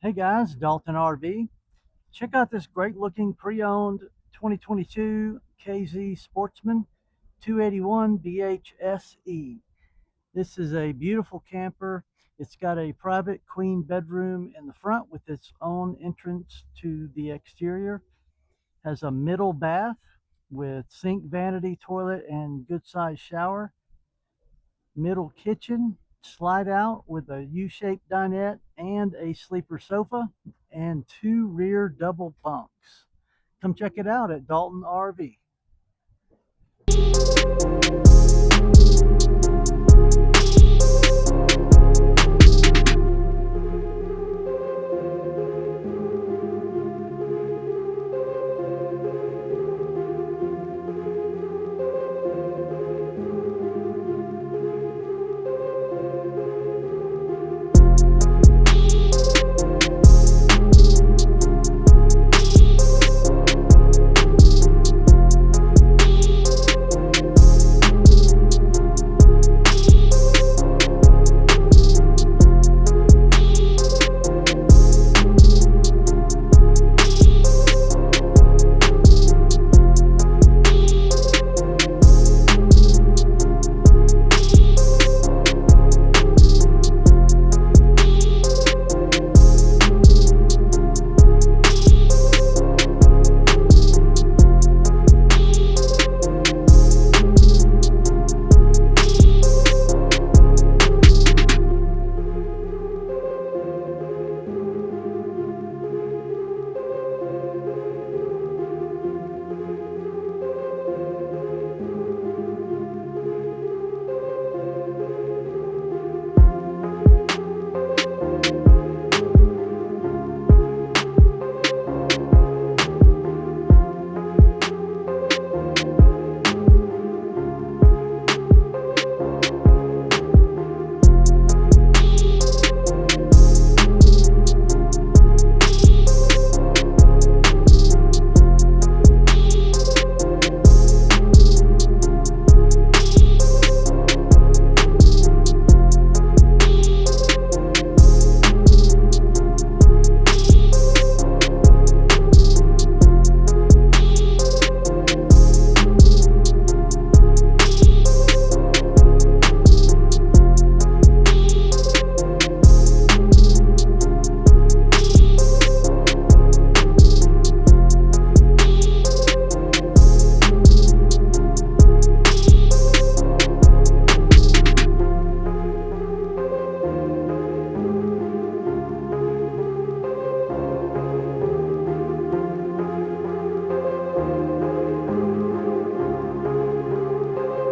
Hey guys, Dalton RV. Check out this great looking pre-owned 2022 KZ Sportsman 281 BHSE. This is a beautiful camper. It's got a private queen bedroom in the front with its own entrance to the exterior. Has a middle bath with sink, vanity, toilet, and good sized shower. Middle kitchen, slide out with a U-shaped dinette and a sleeper sofa and two rear double bunks. Come check it out at Dalton RV.